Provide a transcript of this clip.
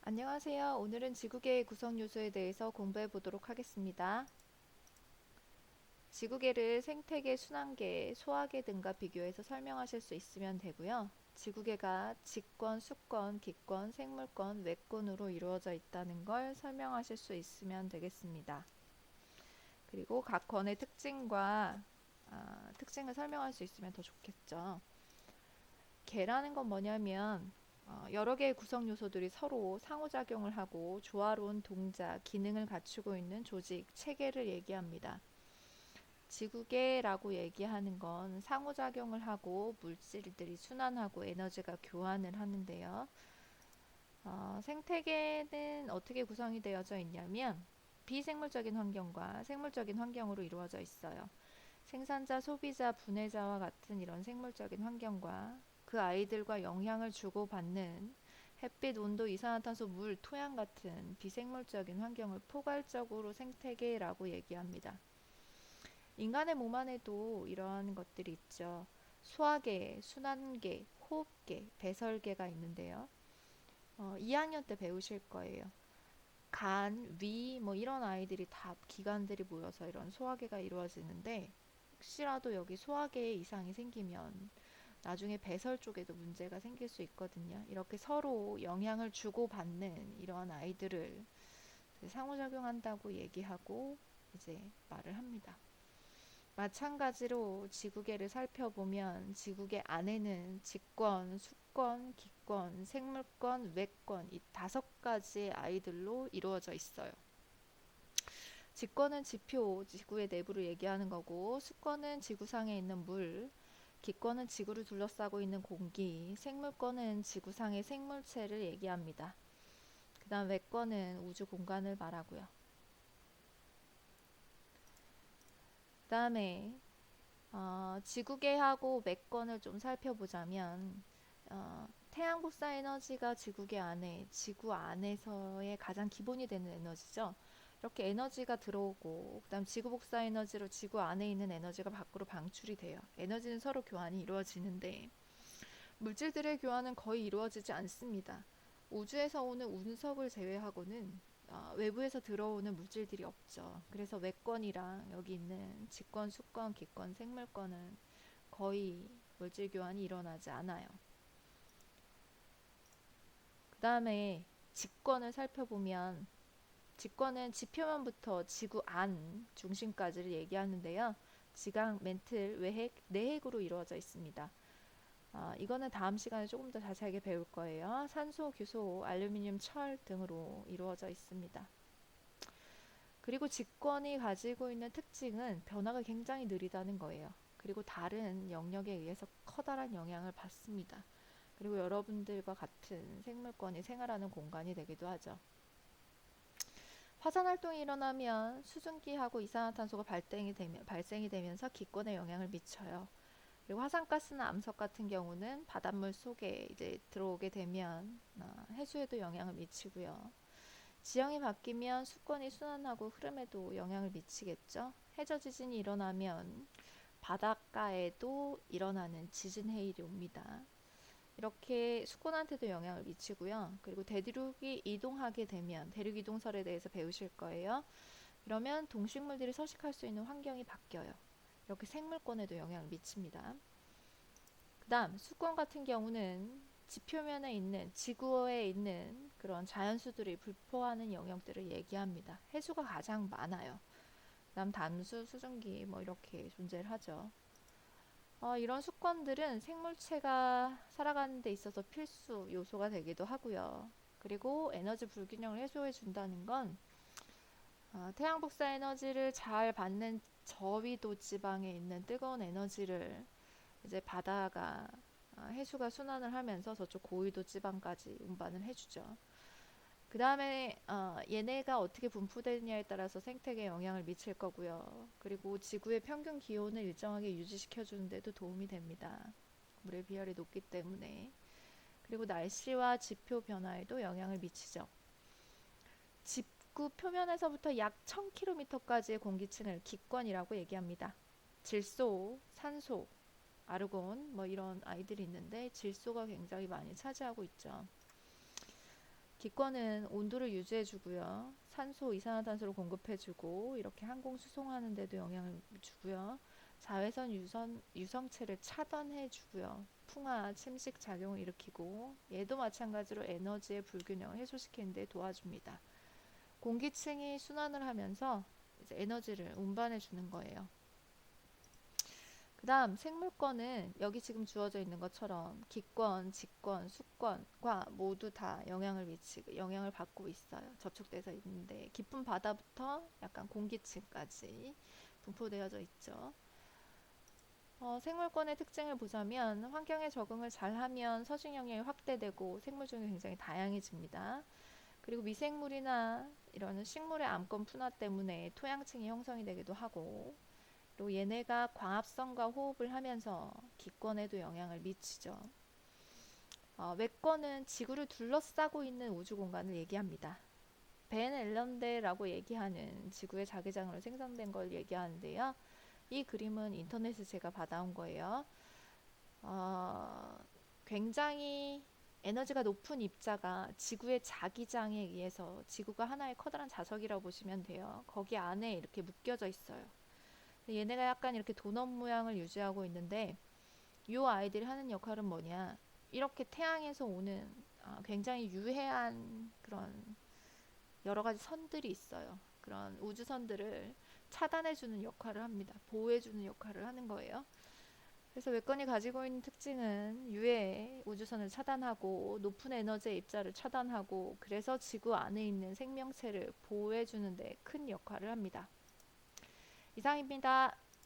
안녕하세요. 오늘은 지구계의 구성 요소에 대해서 공부해 보도록 하겠습니다. 지구계를 생태계, 순환계, 소화계 등과 비교해서 설명하실 수 있으면 되고요. 지구계가 직권, 수권, 기권, 생물권, 외권으로 이루어져 있다는 걸 설명하실 수 있으면 되겠습니다. 그리고 각 권의 특징을 설명할 수 있으면 더 좋겠죠. 계라는 건 뭐냐면 여러 개의 구성 요소들이 서로 상호작용을 하고 조화로운 동작, 기능을 갖추고 있는 조직, 체계를 얘기합니다. 지구계라고 얘기하는 건 상호작용을 하고 물질들이 순환하고 에너지가 교환을 하는데요. 생태계는 어떻게 구성이 되어져 있냐면 비생물적인 환경과 생물적인 환경으로 이루어져 있어요. 생산자, 소비자, 분해자와 같은 이런 생물적인 환경과 그 아이들과 영향을 주고받는 햇빛, 온도, 이산화탄소, 물, 토양 같은 비생물적인 환경을 포괄적으로 생태계라고 얘기합니다. 인간의 몸 안에도 이러한 것들이 있죠. 소화계, 순환계, 호흡계, 배설계가 있는데요. 2학년 때 배우실 거예요. 간, 위, 뭐 이런 아이들이 다 기관들이 모여서 이런 소화계가 이루어지는데 혹시라도 여기 소화계에 이상이 생기면 나중에 배설 쪽에도 문제가 생길 수 있거든요. 이렇게 서로 영향을 주고받는 이러한 아이들을 상호작용한다고 얘기하고 이제 말을 합니다. 마찬가지로 지구계를 살펴보면 지구계 안에는 직권, 수권, 기권, 생물권, 외권 이 5가지의 아이들로 이루어져 있어요. 직권은 지표, 지구의 내부를 얘기하는 거고, 수권은 지구상에 있는 물, 기권은 지구를 둘러싸고 있는 공기, 생물권은 지구상의 생물체를 얘기합니다. 그 다음 외권은 우주 공간을 말하고요. 그 다음에 지구계하고 맥건을 좀 살펴보자면 태양 복사 에너지가 지구계 안에 지구 안에서의 가장 기본이 되는 에너지죠. 이렇게 에너지가 들어오고 그다음 지구 복사 에너지로 지구 안에 있는 에너지가 밖으로 방출이 돼요. 에너지는 서로 교환이 이루어지는데 물질들의 교환은 거의 이루어지지 않습니다. 우주에서 오는 운석을 제외하고는 외부에서 들어오는 물질들이 없죠. 그래서 외권이랑 여기 있는 직권, 수권, 기권, 생물권은 거의 물질 교환이 일어나지 않아요. 그 다음에 직권을 살펴보면 직권은 지표면부터 지구 안 중심까지를 얘기하는데요. 지각, 멘틀, 외핵, 내핵으로 이루어져 있습니다. 이거는 다음 시간에 조금 더 자세하게 배울 거예요. 산소, 규소, 알루미늄, 철 등으로 이루어져 있습니다. 그리고 직권이 가지고 있는 특징은 변화가 굉장히 느리다는 거예요. 그리고 다른 영역에 의해서 커다란 영향을 받습니다. 그리고 여러분들과 같은 생물권이 생활하는 공간이 되기도 하죠. 화산 활동이 일어나면 수증기하고 이산화탄소가 발생이 되면서 기권에 영향을 미쳐요. 그리고 화산가스나 암석 같은 경우는 바닷물 속에 이제 들어오게 되면 해수에도 영향을 미치고요. 지형이 바뀌면 수권이 순환하고 흐름에도 영향을 미치겠죠. 해저 지진이 일어나면 바닷가에도 일어나는 지진 해일이 옵니다. 이렇게 수권한테도 영향을 미치고요. 그리고 대륙이 이동하게 되면 대륙 이동설에 대해서 배우실 거예요. 그러면 동식물들이 서식할 수 있는 환경이 바뀌어요. 이렇게 생물권에도 영향을 미칩니다. 그 다음 수권 같은 경우는 지표면에 있는 지구에 있는 그런 자연수들이 불포하는 영역들을 얘기합니다. 해수가 가장 많아요. 그 다음 담수, 수증기 뭐 이렇게 존재를 하죠. 이런 수권들은 생물체가 살아가는 데 있어서 필수 요소가 되기도 하고요. 그리고 에너지 불균형을 해소해 준다는 건 태양 복사 에너지를 잘 받는 저위도 지방에 있는 뜨거운 에너지를 이제 바다가 해수가 순환을 하면서 저쪽 고위도 지방까지 운반을 해주죠. 그 다음에 얘네가 어떻게 분포되느냐에 따라서 생태계에 영향을 미칠 거고요. 그리고 지구의 평균 기온을 일정하게 유지시켜 주는 데도 도움이 됩니다. 물의 비열이 높기 때문에. 그리고 날씨와 지표 변화에도 영향을 미치죠. 지구 표면에서부터 약 1000km까지의 공기층을 기권이라고 얘기합니다. 질소, 산소, 아르곤 뭐 이런 아이들이 있는데 질소가 굉장히 많이 차지하고 있죠. 기권은 온도를 유지해주고요. 산소, 이산화탄소를 공급해주고 이렇게 항공 수송하는 데도 영향을 주고요. 자외선 유성체를 차단해주고요. 풍화, 침식 작용을 일으키고 얘도 마찬가지로 에너지의 불균형을 해소시키는 데 도와줍니다. 공기층이 순환을 하면서 이제 에너지를 운반해 주는 거예요. 그 다음 생물권은 여기 지금 주어져 있는 것처럼 기권, 직권, 수권과 모두 다 영향을 받고 있어요. 접촉돼서 있는데 깊은 바다부터 약간 공기층까지 분포되어져 있죠. 생물권의 특징을 보자면 환경에 적응을 잘하면 서식 영역이 확대되고 생물종이 굉장히 다양해집니다. 그리고 미생물이나 이런 식물의 암권 분화 때문에 토양층이 형성이 되기도 하고, 그리고 얘네가 광합성과 호흡을 하면서 기권에도 영향을 미치죠. 외권은 지구를 둘러싸고 있는 우주 공간을 얘기합니다. 벤 앨런대라고 얘기하는 지구의 자기장으로 생성된 걸 얘기하는데요. 이 그림은 인터넷에서 제가 받아온 거예요. 굉장히 에너지가 높은 입자가 지구의 자기장에 의해서 지구가 하나의 커다란 자석이라고 보시면 돼요. 거기 안에 이렇게 묶여져 있어요. 얘네가 약간 이렇게 도넛 모양을 유지하고 있는데 이 아이들이 하는 역할은 뭐냐, 이렇게 태양에서 오는 굉장히 유해한 그런 여러 가지 선들이 있어요. 그런 우주선들을 차단해주는 역할을 합니다. 보호해주는 역할을 하는 거예요. 그래서 외권이 가지고 있는 특징은 유해의 우주선을 차단하고 높은 에너지의 입자를 차단하고, 그래서 지구 안에 있는 생명체를 보호해주는 데 큰 역할을 합니다. 이상입니다.